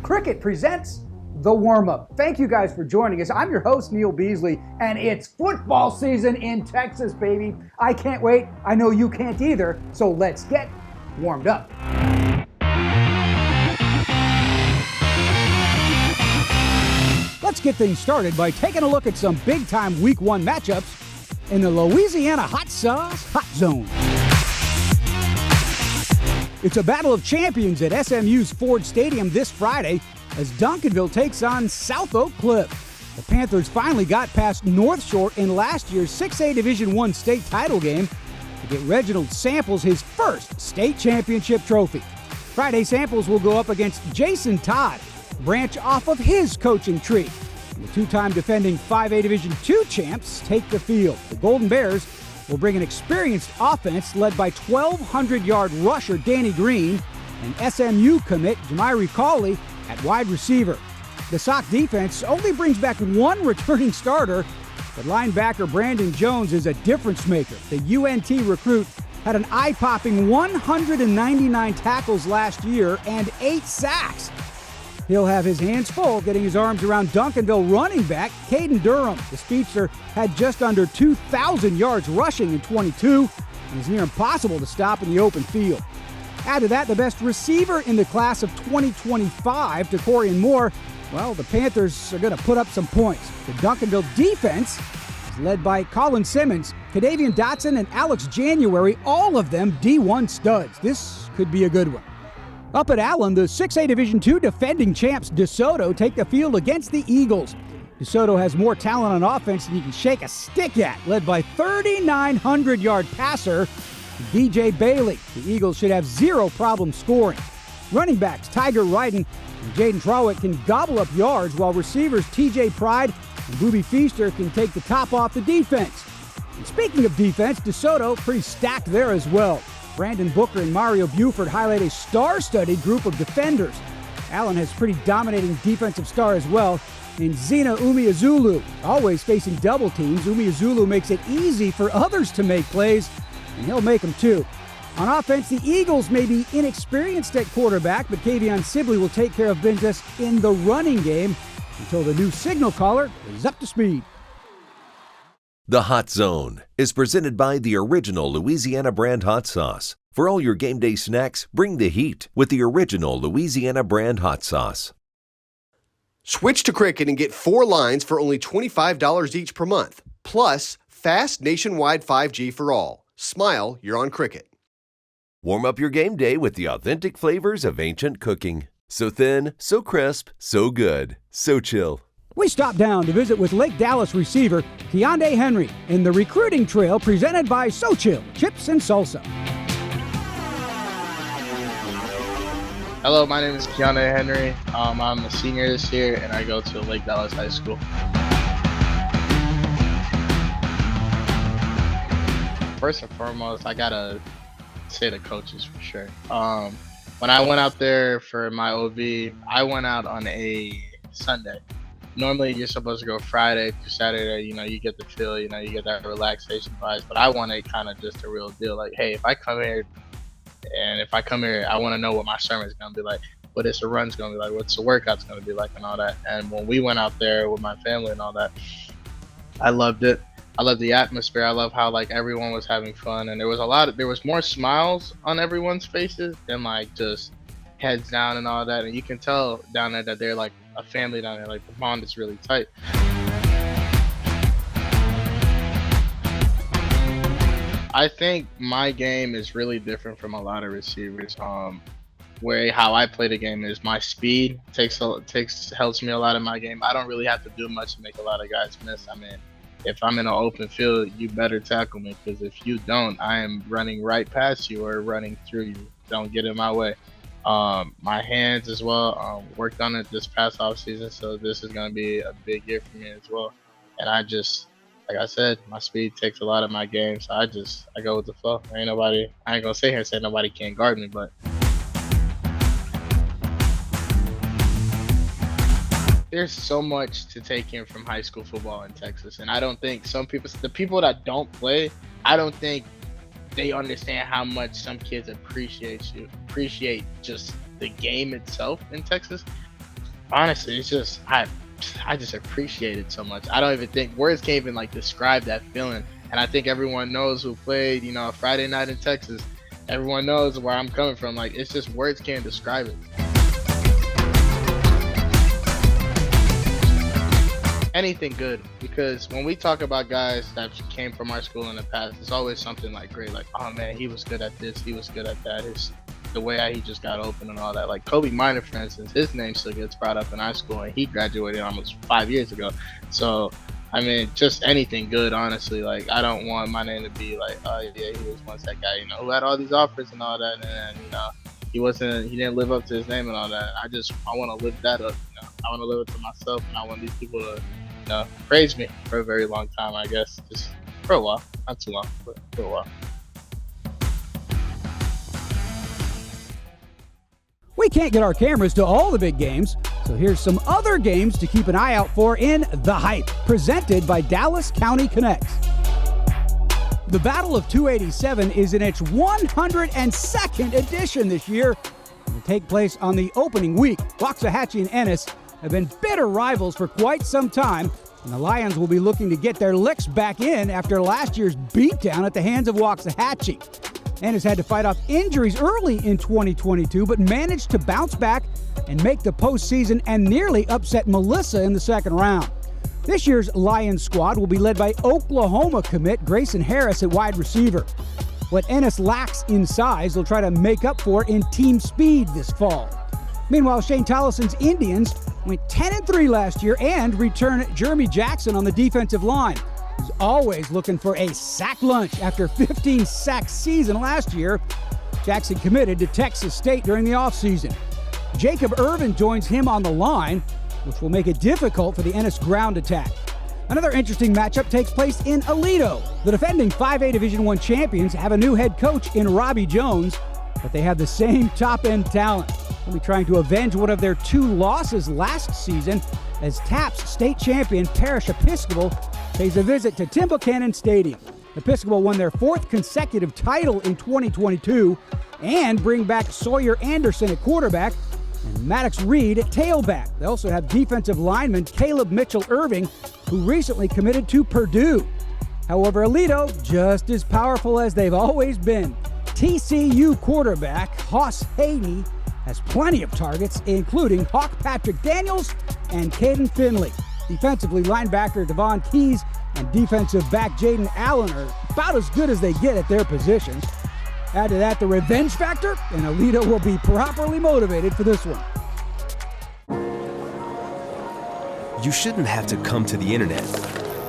Cricket presents The Warmup. Thank you guys for joining us. I'm your host, Neil Beasley, and it's football season in Texas, baby. I can't wait. I know you can't either, so let's get warmed up. Let's get things started by taking a look at some big-time Week 1 matchups in the Louisiana Hot Sauce Hot Zone. It's a battle of champions at SMU's Ford Stadium this Friday as Duncanville takes on South Oak Cliff. The Panthers finally got past North Shore in last year's 6A Division I state title game to get Reginald Samples his first state championship trophy. Friday, Samples will go up against Jason Todd, branch off of his coaching tree. And the two-time defending 5A Division II champs take the field. The Golden Bears will bring an experienced offense led by 1,200-yard rusher Danny Green and SMU commit Jamiri Cawley at wide receiver. The Sock defense only brings back one returning starter, but linebacker Brandon Jones is a difference maker. The UNT recruit had an eye-popping 199 tackles last year and 8 sacks. He'll have his hands full getting his arms around Duncanville running back Caden Durham. The speedster had just under 2,000 yards rushing in 22 and is near impossible to stop in the open field. Add to that the best receiver in the class of 2025 to Corian Moore. Well, the Panthers are going to put up some points. The Duncanville defense is led by Colin Simmons, Kadavian Dotson, and Alex January, all of them D1 studs. This could be a good one. Up at Allen, the 6A Division II defending champs DeSoto take the field against the Eagles. DeSoto has more talent on offense than you can shake a stick at, led by 3,900-yard passer DJ Bailey. The Eagles should have zero problem scoring. Running backs Tiger Ryden and Jaden Trowick can gobble up yards, while receivers TJ Pride and Booby Feaster can take the top off the defense. And speaking of defense, DeSoto pretty stacked there as well. Brandon Booker and Mario Buford highlight a star-studded group of defenders. Allen has pretty dominating defensive star as well in Zena Umeazulu. Always facing double teams, Umeazulu makes it easy for others to make plays, and he'll make them too. On offense, the Eagles may be inexperienced at quarterback, but Kavion Sibley will take care of business in the running game until the new signal caller is up to speed. The Hot Zone is presented by the original Louisiana brand hot sauce. For all your game day snacks, bring the heat with the original Louisiana brand hot sauce. Switch to Cricket and get 4 lines for only $25 each per month. Plus, fast nationwide 5G for all. Smile, you're on Cricket. Warm up your game day with the authentic flavors of ancient cooking. So thin, so crisp, so good, Xochitl. We stop down to visit with Lake Dallas receiver Keonde Henry in the recruiting trail presented by Xochitl, Chips and Salsa. Hello, my name is Keonde Henry. I'm a senior this year, and I go to Lake Dallas High School. First and foremost, I gotta say the coaches for sure. When I went out there for my OV, I went out on a Sunday. Normally, you're supposed to go Friday through Saturday. You get the feel, you get that relaxation vibes. But I wanted kind of just a real deal. Like, hey, if I come here, I want to know what my sermon's going to be like, what the run's going to be like, what's the workout's going to be like, and all that. And when we went out there with my family and all that, I loved it. I love the atmosphere. I love how everyone was having fun, and there was more smiles on everyone's faces than just heads down and all that. And you can tell down there that they're like a family down there. Like the bond is really tight. I think my game is really different from a lot of receivers. Where how I play the game is my speed helps me a lot in my game. I don't really have to do much to make a lot of guys miss. I mean, if I'm in an open field, you better tackle me, because if you don't, I am running right past you or running through you. Don't get in my way. My hands as well, worked on it this past off season, so this is going to be a big year for me as well. And I just, like I said, my speed takes a lot of my game, so I go with the flow. I ain't going to sit here and say nobody can't guard me, but there's so much to take in from high school football in Texas, and I don't think the people that don't play, I don't think they understand how much some kids appreciate just the game itself in Texas. honestly, it's just I just appreciate it so much. I don't even think words can't even like describe that feeling. And I think everyone knows who played, a Friday night in Texas. Everyone knows where I'm coming from. Like, it's just words can't describe it. Anything good, because when we talk about guys that came from our school in the past, it's always something like great, like, oh man, he was good at this, he was good at that. It's the way how he just got open and all that. Like Kobe Minor, for instance, his name still gets brought up in our school, and he graduated almost 5 years ago. So I mean, just anything good, honestly. Like, I don't want my name to be like, oh yeah, he was once that guy, who had all these offers and all that, and he didn't live up to his name and all that. I want to live that up. I want to live it to myself, and I want these people to praise me for a very long time, I guess. Just for a while. Not too long, but for a while. We can't get our cameras to all the big games, so here's some other games to keep an eye out for in The Hype, presented by Dallas County Connects. The Battle of 287 is in its 102nd edition this year. It will take place on the opening week. Waxahachie and Ennis have been bitter rivals for quite some time, and the Lions will be looking to get their licks back in after last year's beatdown at the hands of Waxahachie. Ennis had to fight off injuries early in 2022, but managed to bounce back and make the postseason and nearly upset Melissa in the second round. This year's Lions squad will be led by Oklahoma commit Grayson Harris at wide receiver. What Ennis lacks in size, they'll try to make up for in team speed this fall. Meanwhile, Shane Tollison's Indians went 10-3 last year and returned Jeremy Jackson on the defensive line. He's always looking for a sack lunch after 15-sack season last year. Jackson committed to Texas State during the offseason. Jacob Irvin joins him on the line, which will make it difficult for the Ennis ground attack. Another interesting matchup takes place in Aledo. The defending 5A Division I champions have a new head coach in Robbie Jones, but they have the same top-end talent. They'll be trying to avenge one of their 2 losses last season as TAPS state champion Parish Episcopal pays a visit to Tim Buchanan Stadium. Episcopal won their 4th consecutive title in 2022 and bring back Sawyer Anderson at quarterback and Maddox Reed at tailback. They also have defensive lineman Caleb Mitchell-Irving, who recently committed to Purdue. However, Aledo, just as powerful as they've always been. TCU quarterback Hoss Haney has plenty of targets, including Hawk Patrick Daniels and Caden Finley. Defensively, linebacker Devon Keys and defensive back Jaden Allen are about as good as they get at their positions. Add to that the revenge factor, and Aledo will be properly motivated for this one. You shouldn't have to come to the internet.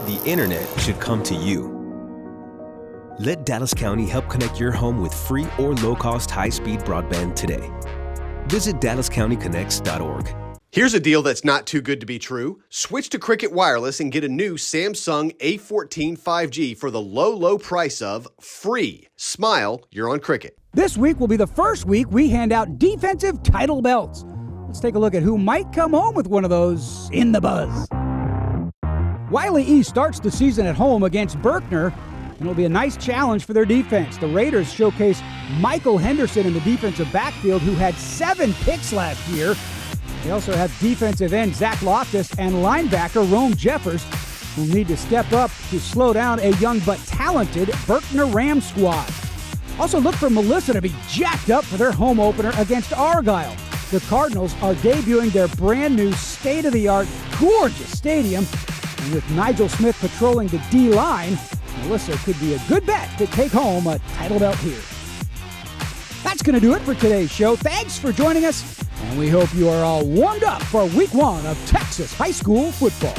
The internet should come to you. Let Dallas County help connect your home with free or low-cost high-speed broadband today. Visit DallasCountyConnects.org. Here's a deal that's not too good to be true. Switch to Cricket Wireless and get a new Samsung A14 5G for the low price of free. Smile, you're on Cricket. This week will be the first week we hand out defensive title belts. Let's take a look at who might come home with one of those in the buzz. Wiley East starts the season at home against Berkner, and it'll be a nice challenge for their defense. The Raiders showcase Michael Henderson in the defensive backfield, who had 7 picks last year. They also have defensive end Zach Loftus and linebacker Rome Jeffers, who need to step up to slow down a young but talented Berkner Rams squad. Also look for Melissa to be jacked up for their home opener against Argyle. The Cardinals are debuting their brand new state-of-the-art gorgeous stadium, and with Nigel Smith patrolling the D-line, Melissa could be a good bet to take home a title belt here. That's going to do it for today's show. Thanks for joining us, and we hope you are all warmed up for week 1 of Texas high school football.